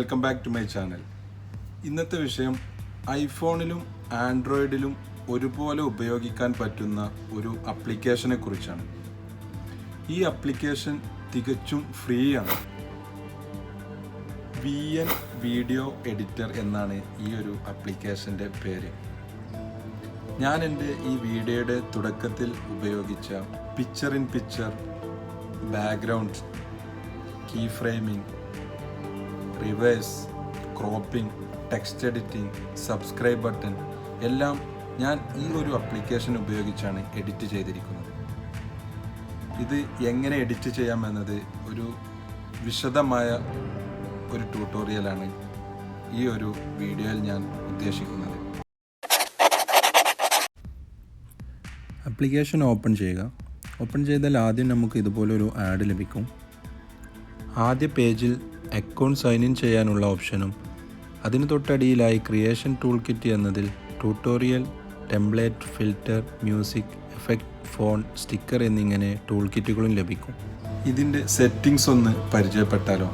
Welcome back to my channel. ഇന്നത്തെ വിഷയം ഐഫോണിലും ആൻഡ്രോയിഡിലും ഒരുപോലെ ഉപയോഗിക്കാൻ പറ്റുന്ന ഒരു ആപ്ലിക്കേഷനെ കുറിച്ചാണ്. ഈ ആപ്ലിക്കേഷൻ തികച്ചും ഫ്രീ ആണ്. VN വീഡിയോ എഡിറ്റർ എന്നാണ് ഈ ഒരു ആപ്ലിക്കേഷൻ്റെ പേര്. ഞാൻ എൻ്റെ ഈ വീഡിയോയുടെ തുടക്കത്തിൽ ഉപയോഗിച്ച picture in picture, background, key framing, reverse, cropping, text editing, subscribe button എല്ലാം ഞാൻ ഈ ഒരു ആപ്ലിക്കേഷൻ ഉപയോഗിച്ചാണ് എഡിറ്റ് ചെയ്തിരിക്കുന്നത്. ഇത് എങ്ങനെ എഡിറ്റ് ചെയ്യാമെന്നത് ഒരു വിശദമായ ഒരു ട്യൂട്ടോറിയലാണ് ഈ ഒരു വീഡിയോയിൽ ഞാൻ ഉദ്ദേശിക്കുന്നത്. ആപ്ലിക്കേഷൻ ഓപ്പൺ ചെയ്യുക. ഓപ്പൺ ചെയ്താൽ ആദ്യം നമുക്ക് ഇതുപോലൊരു ആഡ് ലഭിക്കും. ആദ്യ പേജിൽ അക്കൗണ്ട് സൈൻ ഇൻ ചെയ്യാനുള്ള ഓപ്ഷനും അതിന് തൊട്ടടിയിലായി ക്രിയേഷൻ ടൂൾ കിറ്റ് എന്നതിൽ tutorial, template, filter, music, effect, phone, sticker എന്നിങ്ങനെ ടൂൾ കിറ്റുകളും ലഭിക്കും. ഇതിൻ്റെ സെറ്റിംഗ്സ് ഒന്ന് പരിചയപ്പെട്ടാലോ?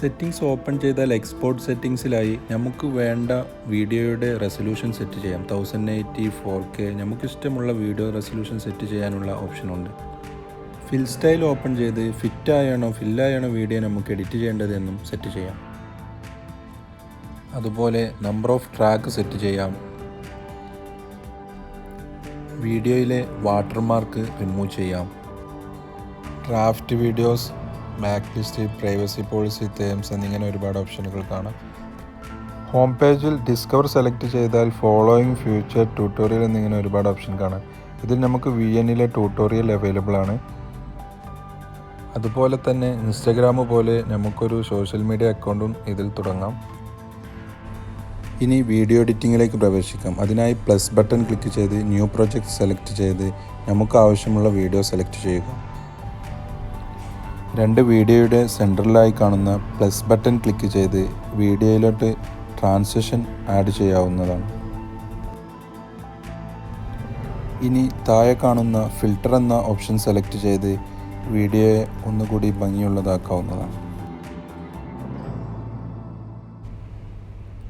സെറ്റിംഗ്സ് ഓപ്പൺ ചെയ്താൽ എക്സ്പോർട്ട് സെറ്റിംഗ്സിലായി നമുക്ക് വേണ്ട വീഡിയോയുടെ റെസൊല്യൂഷൻ സെറ്റ് ചെയ്യാം. 1080, 4K നമുക്കിഷ്ടമുള്ള വീഡിയോ റെസൊല്യൂഷൻ സെറ്റ് ചെയ്യാനുള്ള ഓപ്ഷനുണ്ട്. ഫിൽ സ്റ്റൈൽ ഓപ്പൺ ചെയ്ത് ഫില്ലായാണോ വീഡിയോ നമുക്ക് എഡിറ്റ് ചെയ്യേണ്ടതെന്നും സെറ്റ് ചെയ്യാം. അതുപോലെ നമ്പർ ഓഫ് ട്രാക്ക് സെറ്റ് ചെയ്യാം. വീഡിയോയിലെ വാട്ടർമാർക്ക് റിമൂവ് ചെയ്യാം. Draft videos, back list, privacy policy, Thames എന്നിങ്ങനെ ഒരുപാട് ഓപ്ഷനുകൾ കാണാം. ഹോം പേജിൽ ഡിസ്കവർ സെലക്ട് ചെയ്താൽ ഫോളോയിങ്, ഫ്യൂച്ചർ, ട്യൂട്ടോറിയൽ എന്നിങ്ങനെ ഒരുപാട് ഓപ്ഷൻ കാണാം. ഇതിൽ നമുക്ക് VNലെ ട്യൂട്ടോറിയൽ അവൈലബിൾ ആണ്. അതുപോലെ തന്നെ ഇൻസ്റ്റഗ്രാം പോലെ നമുക്കൊരു സോഷ്യൽ മീഡിയ അക്കൗണ്ടും ഇതിൽ തുടങ്ങാം. ഇനി വീഡിയോ എഡിറ്റിങ്ങിലേക്ക് പ്രവേശിക്കാം. അതിനായി പ്ലസ് ബട്ടൺ ക്ലിക്ക് ചെയ്ത് ന്യൂ പ്രൊജക്റ്റ് സെലക്ട് ചെയ്ത് നമുക്ക് ആവശ്യമുള്ള വീഡിയോ സെലക്ട് ചെയ്യുക. രണ്ട് വീഡിയോയുടെ സെൻറ്ററിലായി കാണുന്ന പ്ലസ് ബട്ടൺ ക്ലിക്ക് ചെയ്ത് വീഡിയോയിലോട്ട് ട്രാൻസിഷൻ ആഡ് ചെയ്യാവുന്നതാണ്. ഇനി താഴെ കാണുന്ന ഫിൽറ്റർ എന്ന ഓപ്ഷൻ സെലക്ട് ചെയ്ത് വീഡിയോയെ ഒന്നുകൂടി ഭംഗിയുള്ളതാക്കാവുന്നതാണ്.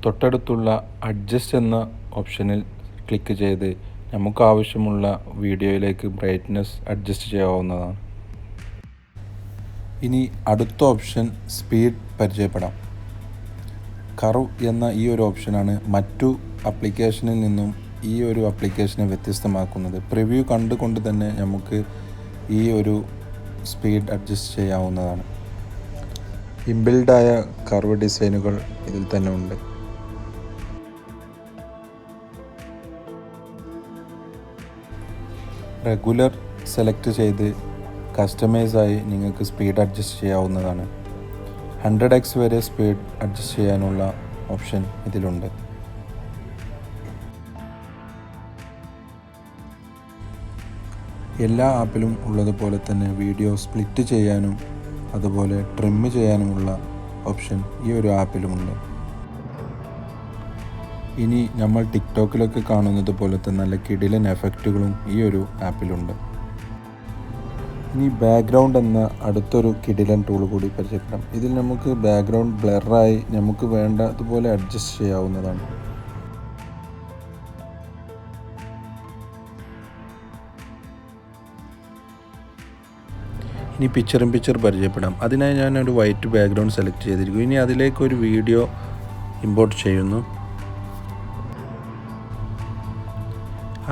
തൊട്ടടുത്തുള്ള അഡ്ജസ്റ്റ് എന്ന ഓപ്ഷനിൽ ക്ലിക്ക് ചെയ്ത് നമുക്ക് ആവശ്യമുള്ള വീഡിയോയിലേക്ക് ബ്രൈറ്റ്നസ് അഡ്ജസ്റ്റ് ചെയ്യാവുന്നതാണ്. ഇനി അടുത്ത ഓപ്ഷൻ സ്പീഡ് പരിചയപ്പെടാം. കർവ് എന്ന ഈ ഒരു ഓപ്ഷനാണ് മറ്റു ആപ്ലിക്കേഷനിൽ നിന്നും ഈ ഒരു ആപ്ലിക്കേഷനെ വ്യത്യസ്തമാക്കുന്നത്. പ്രിവ്യൂ കണ്ടുകൊണ്ട് തന്നെ നമുക്ക് ഈ ഒരു സ്പീഡ് അഡ്ജസ്റ്റ് ചെയ്യാവുന്നതാണ്. ഇൻബിൽഡായ കർവ് ഡിസൈനുകൾ ഇതിൽ തന്നെ ഉണ്ട്. റെഗുലർ സെലക്ട് ചെയ്ത് കസ്റ്റമൈസായി നിങ്ങൾക്ക് സ്പീഡ് അഡ്ജസ്റ്റ് ചെയ്യാവുന്നതാണ്. 100x വരെ സ്പീഡ് അഡ്ജസ്റ്റ് ചെയ്യാനുള്ള ഓപ്ഷൻ ഇതിലുണ്ട്. എല്ലാ ആപ്പിലും ഉള്ളതുപോലെ തന്നെ വീഡിയോ സ്പ്ലിറ്റ് ചെയ്യാനും അതുപോലെ ട്രിം ചെയ്യാനുമുള്ള ഓപ്ഷൻ ഈ ഒരു ആപ്പിലുമുണ്ട്. ഇനി നമ്മൾ ടിക്ടോക്കിലൊക്കെ കാണുന്നത് പോലത്തെ നല്ല കിടിലൻ എഫക്റ്റുകളും ഈ ഒരു ആപ്പിലുണ്ട്. ഇനി ബാക്ക്ഗ്രൗണ്ട് എന്ന അടുത്തൊരു കിടിലൻ ടൂൾ കൂടി പരിചയപ്പെടാം. ഇതിൽ നമുക്ക് ബാക്ക്ഗ്രൗണ്ട് ബ്ലറായി നമുക്ക് വേണ്ടതുപോലെ അഡ്ജസ്റ്റ് ചെയ്യാവുന്നതാണ്. ഇനി പിക്ചർ ഇൻ പിക്ചർ പരിചയപ്പെടാം. അതിനായി ഞാനൊരു വൈറ്റ് ബാക്ക്ഗ്രൗണ്ട് സെലക്ട് ചെയ്തിരിക്കും. ഇനി അതിലേക്ക് ഒരു വീഡിയോ ഇമ്പോർട്ട് ചെയ്യുന്നു.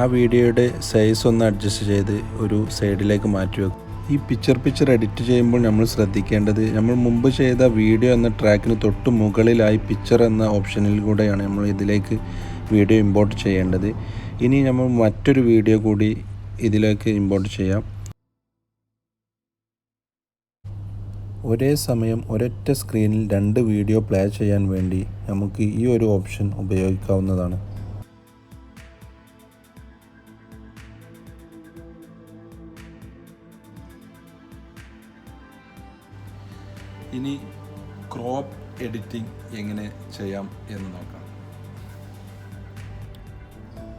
ആ വീഡിയോയുടെ സൈസ് ഒന്ന് അഡ്ജസ്റ്റ് ചെയ്ത് ഒരു സൈഡിലേക്ക് മാറ്റി വെക്കും. ഈ പിക്ചർ എഡിറ്റ് ചെയ്യുമ്പോൾ നമ്മൾ ശ്രദ്ധിക്കേണ്ടത്, നമ്മൾ മുമ്പ് ചെയ്ത വീഡിയോ എന്ന ട്രാക്കിന് തൊട്ട് മുകളിലായി പിക്ചർ എന്ന ഓപ്ഷനിൽ കൂടെയാണ് നമ്മൾ ഇതിലേക്ക് വീഡിയോ ഇമ്പോർട്ട് ചെയ്യേണ്ടത്. ഇനി നമ്മൾ മറ്റൊരു വീഡിയോ കൂടി ഇതിലേക്ക് ഇമ്പോർട്ട് ചെയ്യാം. ഒരേ സമയം ഒരൊറ്റ സ്ക്രീനിൽ 2 വീഡിയോ പ്ലേ ചെയ്യാൻ വേണ്ടി നമുക്ക് ഈ ഒരു ഓപ്ഷൻ ഉപയോഗിക്കാവുന്നതാണ്. ഇനി ക്രോപ്പ് എഡിറ്റിംഗ് എങ്ങനെ ചെയ്യാം എന്ന് നോക്കാം.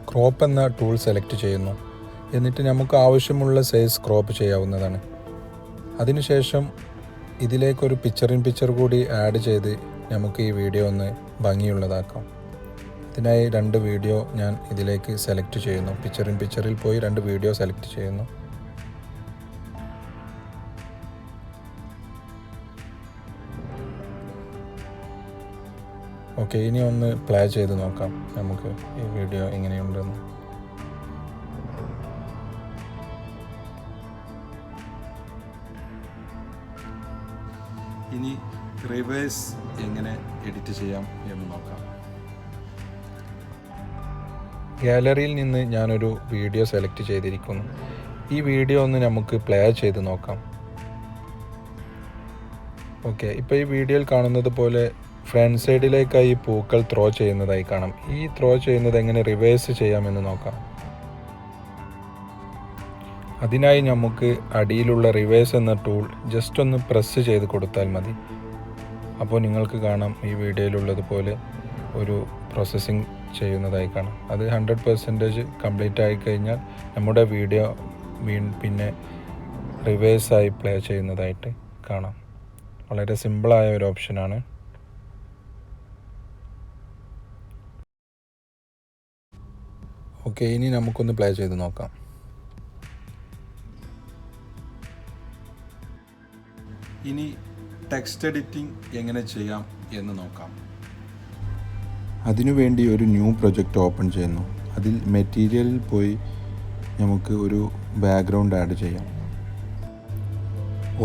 ക്രോപ്പ് എന്ന ടൂൾ സെലക്ട് ചെയ്യുന്നു. എന്നിട്ട് നമുക്ക് ആവശ്യമുള്ള സൈസ് ക്രോപ്പ് ചെയ്യാവുന്നതാണ്. അതിനുശേഷം ഇതിലേക്കൊരു പിക്ചർ ഇൻ പിക്ചർ കൂടി ആഡ് ചെയ്ത് നമുക്ക് ഈ വീഡിയോ ഒന്ന് ഭംഗിയുള്ളതാക്കാം. ഇതിനായി 2 വീഡിയോ ഞാൻ ഇതിലേക്ക് സെലക്ട് ചെയ്യുന്നു. പിക്ചർ ഇൻ പിക്ചറിൽ പോയി 2 വീഡിയോ സെലക്ട് ചെയ്യുന്നു. ഓക്കെ, ഇനി ഒന്ന് പ്ലേ ചെയ്ത് നോക്കാം നമുക്ക് ഈ വീഡിയോ എങ്ങനെയുണ്ടെന്ന്. ഇനി റിവേഴ്സ് എങ്ങനെ എഡിറ്റ് ചെയ്യാം എന്ന് നോക്കാം. ഗാലറിയിൽ നിന്ന് ഞാനൊരു വീഡിയോ സെലക്ട് ചെയ്തിരിക്കുന്നു. ഈ വീഡിയോ ഒന്ന് നമുക്ക് പ്ലേ ചെയ്ത് നോക്കാം. ഓക്കെ, ഇപ്പോൾ ഈ വീഡിയോയിൽ കാണുന്നത് പോലെ ഫ്രണ്ട് സൈഡിലേക്കായി പൂക്കൾ ത്രോ ചെയ്യുന്നതായി കാണാം. ഈ ത്രോ ചെയ്യുന്നത് എങ്ങനെ റിവേഴ്സ് ചെയ്യാമെന്ന് നോക്കാം. അതിനായി നമുക്ക് അടിയിലുള്ള റിവേഴ്സ് എന്ന ടൂൾ ജസ്റ്റ് ഒന്ന് പ്രസ് ചെയ്ത് കൊടുത്താൽ മതി. അപ്പോൾ നിങ്ങൾക്ക് കാണാം ഈ വീഡിയോയിലുള്ളതുപോലെ ഒരു പ്രോസസ്സിങ് ചെയ്യുന്നതായി കാണാം. അത് 100% കംപ്ലീറ്റ് ആയി കഴിഞ്ഞാൽ നമ്മുടെ വീഡിയോ പിന്നെ റിവേഴ്സായി പ്ലേ ചെയ്യുന്നതായിട്ട് കാണാം. വളരെ സിമ്പിളായ ഒരു ഓപ്ഷനാണ്. ഓക്കെ, ഇനി നമുക്കൊന്ന് പ്ലേ ചെയ്ത് നോക്കാം. ഇനി ടെക്സ്റ്റ് എഡിറ്റിംഗ് എങ്ങനെ ചെയ്യാം എന്ന് നോക്കാം. അതിനുവേണ്ടി ഒരു ന്യൂ പ്രൊജക്റ്റ് ഓപ്പൺ ചെയ്യുന്നു. അതിൽ മെറ്റീരിയലിൽ പോയി നമുക്ക് ഒരു ബാക്ക്ഗ്രൗണ്ട് ആഡ് ചെയ്യാം.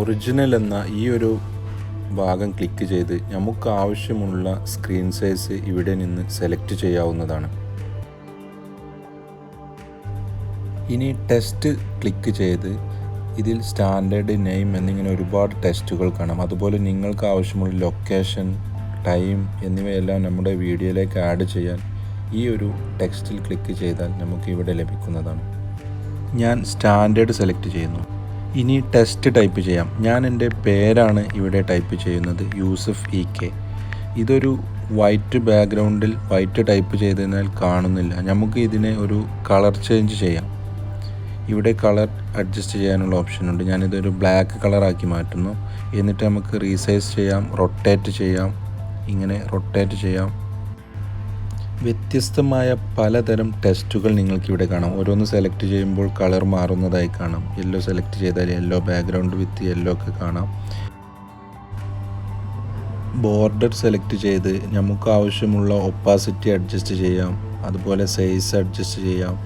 ഒറിജിനൽ എന്ന ഈ ഒരു ഭാഗം ക്ലിക്ക് ചെയ്ത് നമുക്ക് ആവശ്യമുള്ള സ്ക്രീൻ സൈസ് ഇവിടെ നിന്ന് സെലക്ട് ചെയ്യാവുന്നതാണ്. ഇനി ടെക്സ്റ്റ് ക്ലിക്ക് ചെയ്ത് ഇതിൽ സ്റ്റാൻഡേർഡ്, നെയിം എന്നിങ്ങനെ ഒരുപാട് ടെക്സ്റ്റുകൾ കാണാം. അതുപോലെ നിങ്ങൾക്ക് ആവശ്യമുള്ള ലൊക്കേഷൻ, ടൈം എന്നിവയെല്ലാം നമ്മുടെ വീഡിയോയിലേക്ക് ആഡ് ചെയ്യാൻ ഈ ഒരു ടെക്സ്റ്റിൽ ക്ലിക്ക് ചെയ്താൽ നമുക്ക് ഇവിടെ ലഭിക്കുന്നതാണ്. ഞാൻ സ്റ്റാൻഡേർഡ് സെലക്ട് ചെയ്യുന്നു. ഇനി ടെക്സ്റ്റ് ടൈപ്പ് ചെയ്യാം. ഞാൻ എൻ്റെ പേരാണ് ഇവിടെ ടൈപ്പ് ചെയ്യുന്നത്, യൂസഫ് EK. ഇതൊരു വൈറ്റ് ബാക്ക്ഗ്രൗണ്ടിൽ വൈറ്റ് ടൈപ്പ് ചെയ്തതിനാൽ കാണുന്നില്ല. നമുക്ക് ഇതിനെ ഒരു കളർ ചേഞ്ച് ചെയ്യാം. ഇവിടെ കളർ അഡ്ജസ്റ്റ് ചെയ്യാനുള്ള ഓപ്ഷൻ ഉണ്ട്. ഞാനിതൊരു ബ്ലാക്ക് കളറാക്കി മാറ്റുന്നു. എന്നിട്ട് നമുക്ക് റീസൈസ് ചെയ്യാം, റൊട്ടേറ്റ് ചെയ്യാം. ഇങ്ങനെ റൊട്ടേറ്റ് ചെയ്യാം. വ്യത്യസ്തമായ പലതരം ടെക്സ്റ്റുകൾ നിങ്ങൾക്കിവിടെ കാണാം. ഓരോന്ന് സെലക്ട് ചെയ്യുമ്പോൾ കളർ മാറുന്നതായി കാണാം. യെല്ലോ സെലക്ട് ചെയ്താൽ യെല്ലോ, ബാക്ക്ഗ്രൗണ്ട് വിത്ത് യെല്ലോ ഒക്കെ കാണാം. ബോർഡർ സെലക്ട് ചെയ്ത് നമുക്ക് ആവശ്യമുള്ള ഒപ്പാസിറ്റി അഡ്ജസ്റ്റ് ചെയ്യാം. അതുപോലെ സൈസ് അഡ്ജസ്റ്റ് ചെയ്യാം.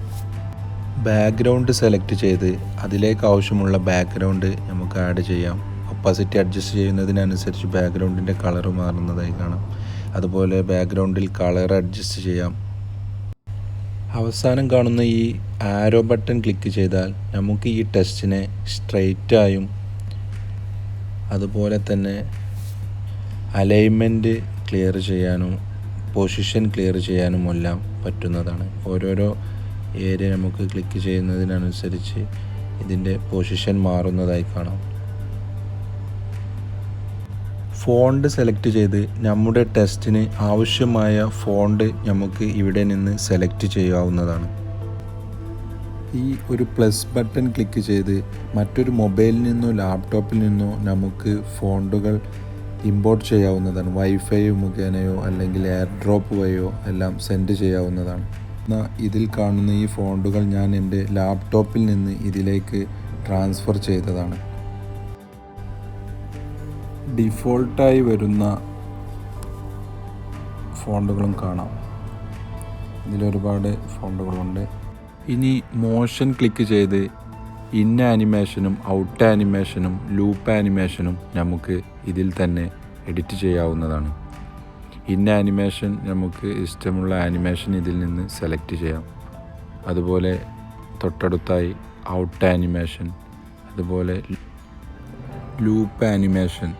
ബാക്ക്ഗ്രൗണ്ട് സെലക്ട് ചെയ്ത് അതിലേക്ക് ആവശ്യമുള്ള ബാക്ക്ഗ്രൗണ്ട് നമുക്ക് ആഡ് ചെയ്യാം. ഒപ്പാസിറ്റി അഡ്ജസ്റ്റ് ചെയ്യുന്നതിനനുസരിച്ച് ബാക്ക്ഗ്രൗണ്ടിൻ്റെ കളർ മാറുന്നതായി കാണാം. അതുപോലെ ബാക്ക്ഗ്രൗണ്ടിൽ കളർ അഡ്ജസ്റ്റ് ചെയ്യാം. അവസാനം കാണുന്ന ഈ ആരോ ബട്ടൺ ക്ലിക്ക് ചെയ്താൽ നമുക്ക് ഈ ടെക്സ്റ്റിനെ സ്ട്രെയിറ്റായും അതുപോലെ തന്നെ അലൈൻമെൻറ്റ് ക്ലിയർ ചെയ്യാനും പൊസിഷൻ ക്ലിയർ ചെയ്യാനുമെല്ലാം പറ്റുന്നതാണ്. ഓരോരോ ഏരിയ നമുക്ക് ക്ലിക്ക് ചെയ്യുന്നതിനനുസരിച്ച് ഇതിൻ്റെ പൊസിഷൻ മാറുന്നതായി കാണാം. ഫോണ്ട് സെലക്ട് ചെയ്ത് നമ്മുടെ ടെക്സ്റ്റിന് ആവശ്യമായ ഫോണ്ട് നമുക്ക് ഇവിടെ നിന്ന് സെലക്ട് ചെയ്യാവുന്നതാണ്. ഈ ഒരു പ്ലസ് ബട്ടൺ ക്ലിക്ക് ചെയ്ത് മറ്റൊരു മൊബൈലിൽ നിന്നോ ലാപ്ടോപ്പിൽ നിന്നോ നമുക്ക് ഫോണ്ടുകൾ ഇമ്പോർട്ട് ചെയ്യാവുന്നതാണ്. വൈഫൈ മുഖേനയോ അല്ലെങ്കിൽ എയർ ഡ്രോപ്പ് വഴിയോ എല്ലാം സെൻഡ് ചെയ്യാവുന്നതാണ്. ഇതിൽ കാണുന്ന ഈ ഫോണ്ടുകൾ ഞാൻ എൻ്റെ ലാപ്ടോപ്പിൽ നിന്ന് ഇതിലേക്ക് ട്രാൻസ്ഫർ ചെയ്തതാണ്. ഡിഫോൾട്ടായി വരുന്ന ഫോണ്ടുകളും കാണാം. ഇതിലൊരുപാട് ഫോണ്ടുകളുണ്ട്. ഇനി മോഷൻ ക്ലിക്ക് ചെയ്ത് ഇൻ ആനിമേഷനും ഔട്ട് ആനിമേഷനും ലൂപ്പ് ആനിമേഷനും നമുക്ക് ഇതിൽ തന്നെ എഡിറ്റ് ചെയ്യാവുന്നതാണ്. ഇൻ ആനിമേഷൻ നമുക്ക് ഇഷ്ടമുള്ള ആനിമേഷൻ ഇതിൽ നിന്ന് സെലക്ട് ചെയ്യാം. അതുപോലെ തൊട്ടടുത്തായി ഔട്ട് ആനിമേഷൻ, അതുപോലെ ലൂപ്പ് ആനിമേഷൻ.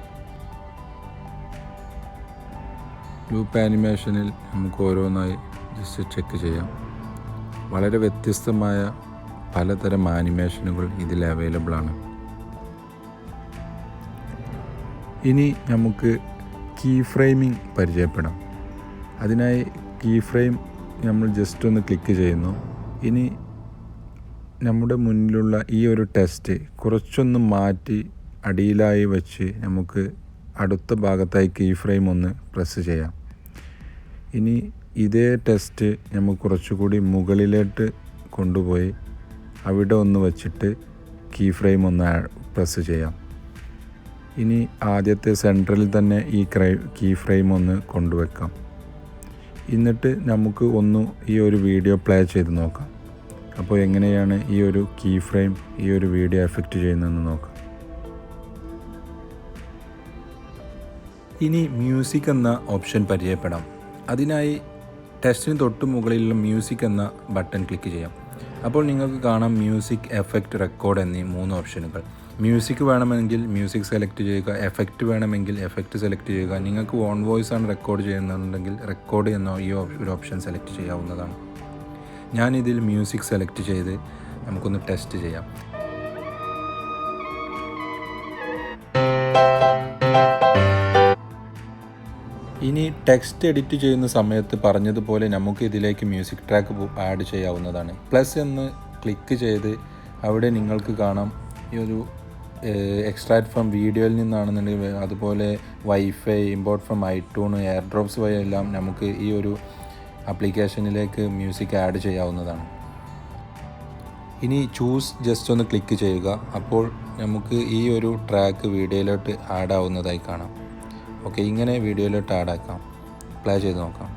ലൂപ്പ് ആനിമേഷനിൽ നമുക്ക് ഓരോന്നായി ജസ്റ്റ് ചെക്ക് ചെയ്യാം. വളരെ വ്യത്യസ്തമായ പലതരം ആനിമേഷനുകൾ ഇതിൽ അവൈലബിൾ ആണ്. ഇനി നമുക്ക് കീ ഫ്രെയിമിംഗ് പരിചയപ്പെടാം. അതിനായി കീ ഫ്രെയിം നമ്മൾ ജസ്റ്റ് ഒന്ന് ക്ലിക്ക് ചെയ്യുന്നു. ഇനി നമ്മുടെ മുന്നിലുള്ള ഈ ഒരു ടെക്സ്റ്റ് കുറച്ചൊന്ന് മാറ്റി അടിയിലായി വെച്ച് നമുക്ക് അടുത്ത ഭാഗത്തായി കീ ഫ്രെയിം ഒന്ന് പ്രസ് ചെയ്യാം. ഇനി ഇതേ ടെസ്റ്റ് നമുക്ക് കുറച്ചുകൂടി മുകളിലോട്ട് കൊണ്ടുപോയി അവിടെ ഒന്ന് വച്ചിട്ട് കീ ഫ്രെയിം ഒന്ന് പ്രസ് ചെയ്യാം. ഇനി ആദ്യത്തെ സെൻട്രലിൽ തന്നെ ഈ കീ ഫ്രെയിം ഒന്ന് കൊണ്ടുവെക്കാം. എന്നിട്ട് നമുക്ക് ഈ ഒരു വീഡിയോ പ്ലേ ചെയ്ത് നോക്കാം. അപ്പോൾ എങ്ങനെയാണ് ഈ ഒരു കീ ഫ്രെയിം ഈ ഒരു വീഡിയോ എഫക്റ്റ് ചെയ്യുന്നതെന്ന് നോക്കാം. ഇനി മ്യൂസിക് എന്ന ഓപ്ഷൻ പരിചയപ്പെടാം. അതിനായി ടെസ്റ്റിന് തൊട്ട് മുകളിലുള്ള മ്യൂസിക് എന്ന ബട്ടൺ ക്ലിക്ക് ചെയ്യാം. അപ്പോൾ നിങ്ങൾക്ക് കാണാം മ്യൂസിക്, എഫക്റ്റ്, റെക്കോർഡ് എന്നീ 3 ഓപ്ഷനുകൾ. മ്യൂസിക് വേണമെങ്കിൽ മ്യൂസിക് സെലക്ട് ചെയ്യുക, എഫക്റ്റ് വേണമെങ്കിൽ എഫക്റ്റ് സെലക്ട് ചെയ്യുക. നിങ്ങൾക്ക് ഓൺ വോയിസ് ആണ് റെക്കോർഡ് ചെയ്യുന്നുണ്ടെങ്കിൽ റെക്കോർഡ് എന്ന ഈ ഒരു ഓപ്ഷൻ സെലക്ട് ചെയ്യാവുന്നതാണ്. ഞാനിതിൽ മ്യൂസിക് സെലക്ട് ചെയ്ത് നമുക്കൊന്ന് ടെസ്റ്റ് ചെയ്യാം. ഇനി ടെക്സ്റ്റ് എഡിറ്റ് ചെയ്യുന്ന സമയത്ത് പറഞ്ഞതുപോലെ നമുക്ക് ഇതിലേക്ക് മ്യൂസിക് ട്രാക്ക് ആഡ് ചെയ്യാവുന്നതാണ്. പ്ലസ് എന്ന് ക്ലിക്ക് ചെയ്ത് അവിടെ നിങ്ങൾക്ക് കാണാം ഈ ഒരു എക്സ്ട്രാക്ട് ഫ്രം വീഡിയോയിൽ നിന്നാണെന്നുണ്ടെങ്കിൽ അതുപോലെ wifi, import from iTunes, AirDrops വഴി എല്ലാം നമുക്ക് ഈ ഒരു ആപ്ലിക്കേഷനിലേക്ക് മ്യൂസിക് ആഡ് ചെയ്യാവുന്നതാണ്. ഇനി ചൂസ് ജസ്റ്റ് ഒന്ന് ക്ലിക്ക് ചെയ്യുക. അപ്പോൾ നമുക്ക് ഈ ഒരു ട്രാക്ക് വീഡിയോയിലോട്ട് ആഡ് ആവുന്നതായി കാണാം. ഓക്കെ, ഇങ്ങനെ വീഡിയോയിലോട്ട് ആഡ് ആക്കാം. പ്ലേ ചെയ്ത് നോക്കാം.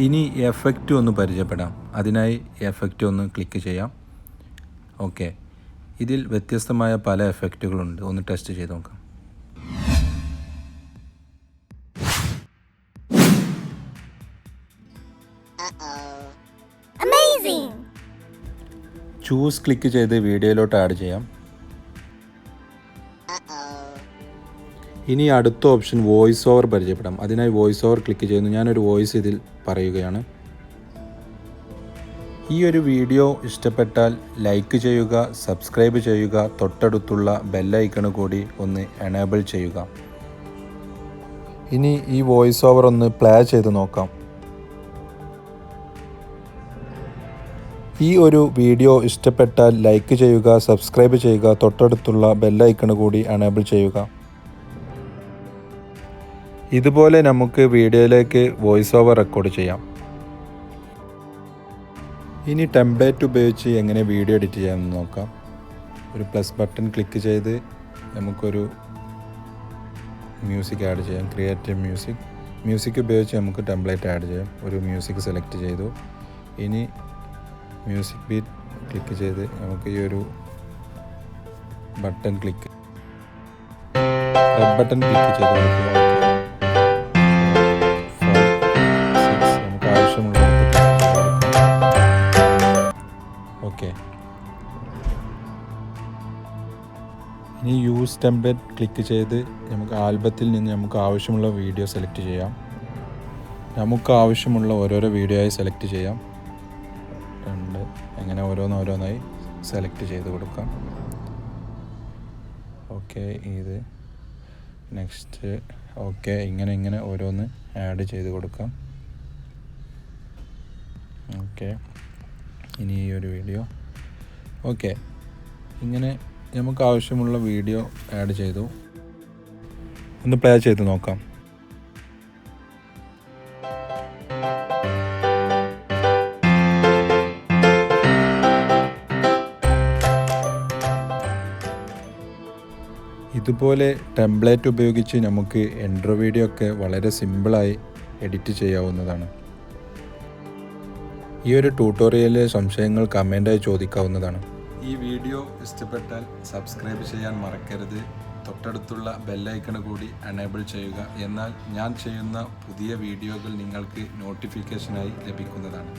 ഇനി എഫക്റ്റ് ഒന്ന് പരിചയപ്പെടാം. അതിനായി എഫക്റ്റ് ഒന്ന് ക്ലിക്ക് ചെയ്യാം. ഓക്കെ, ഇതിൽ വ്യത്യസ്തമായ പല എഫക്റ്റുകളുണ്ട്. ഒന്ന് ടെസ്റ്റ് ചെയ്ത് നോക്കാം. ചൂസ് ക്ലിക്ക് ചെയ്ത് വീഡിയോയിലോട്ട് ആഡ് ചെയ്യാം. ഇനി അടുത്ത ഓപ്ഷൻ വോയിസ് ഓവർ പരിചയപ്പെടാം. അതിനായി വോയിസ് ഓവർ ക്ലിക്ക് ചെയ്യുന്നു. ഞാനൊരു വോയിസ് ഇതിൽ പറയുകയാണ്. ഈ ഒരു വീഡിയോ ഇഷ്ടപ്പെട്ടാൽ ലൈക്ക് ചെയ്യുക, സബ്സ്ക്രൈബ് ചെയ്യുക, തൊട്ടടുത്തുള്ള ബെല്ലൈക്കൺ കൂടി ഒന്ന് എനേബിൾ ചെയ്യുക. ഇനി ഈ വോയിസ് ഓവർ ഒന്ന് പ്ലേ ചെയ്ത് നോക്കാം. ഈ ഒരു വീഡിയോ ഇഷ്ടപ്പെട്ടാൽ ലൈക്ക് ചെയ്യുക, സബ്സ്ക്രൈബ് ചെയ്യുക, തൊട്ടടുത്തുള്ള ബെല്ലൈക്കൺ കൂടി എനേബിൾ ചെയ്യുക. ഇതുപോലെ നമുക്ക് വീഡിയോയിലേക്ക് വോയിസ് ഓവർ റെക്കോർഡ് ചെയ്യാം. ഇനി ടെംപ്ലേറ്റ് ഉപയോഗിച്ച് എങ്ങനെ വീഡിയോ എഡിറ്റ് ചെയ്യാമെന്ന് നോക്കാം. ഒരു പ്ലസ് ബട്ടൺ ക്ലിക്ക് ചെയ്ത് നമുക്കൊരു മ്യൂസിക് ആഡ് ചെയ്യാം. ക്രിയേറ്റ് മ്യൂസിക് ഉപയോഗിച്ച് നമുക്ക് ടെംപ്ലേറ്റ് ആഡ് ചെയ്യാം. ഒരു മ്യൂസിക് സെലക്ട് ചെയ്തു. ഇനി മ്യൂസിക് ബീറ്റ് ക്ലിക്ക് ചെയ്ത് നമുക്ക് ഈ ഒരു button click red button click ചെയ്ത് കൊടുക്കുക. നമുക്ക് ആവശ്യമുള്ള ഓക്കെ. ഇനി യൂസ് ടെംപ്ലേറ്റ് ക്ലിക്ക് ചെയ്ത് നമുക്ക് ആൽബത്തിൽ നിന്ന് നമുക്ക് ആവശ്യമുള്ള വീഡിയോ സെലക്ട് ചെയ്യാം. നമുക്ക് ആവശ്യമുള്ള ഓരോരോ വീഡിയോ ആയി സെലക്ട് ചെയ്യാം. അങ്ങനെ ഓരോന്നായി സെലക്ട് ചെയ്ത് കൊടുക്കാം. ഓക്കെ, ഇത് നെക്സ്റ്റ്. ഓക്കെ, ഇങ്ങനെ ഓരോന്ന് ആഡ് ചെയ്ത് കൊടുക്കാം. ഓക്കെ, ഇനി ഈ ഒരു വീഡിയോ. ഓക്കെ, ഇങ്ങനെ നമുക്ക് ആവശ്യമുള്ള വീഡിയോ ആഡ് ചെയ്തു. ഒന്ന് പ്ലേ ചെയ്ത് നോക്കാം. ഇതുപോലെ ടെംപ്ലേറ്റ് ഉപയോഗിച്ച് നമുക്ക് ഇൻട്രോ വീഡിയോ ഒക്കെ വളരെ സിമ്പിളായി എഡിറ്റ് ചെയ്യാവുന്നതാണ്. ഈ ഒരു ട്യൂട്ടോറിയലിലെ സംശയങ്ങൾ കമൻ്റായി ചോദിക്കാവുന്നതാണ്. ഈ വീഡിയോ ഇഷ്ടപ്പെട്ടാൽ സബ്സ്ക്രൈബ് ചെയ്യാൻ മറക്കരുത്. തൊട്ടടുത്തുള്ള ബെല്ലൈക്കൺ കൂടി എനേബിൾ ചെയ്യുക. എന്നാൽ ഞാൻ ചെയ്യുന്ന പുതിയ വീഡിയോകൾ നിങ്ങൾക്ക് നോട്ടിഫിക്കേഷനായി ലഭിക്കുന്നതാണ്.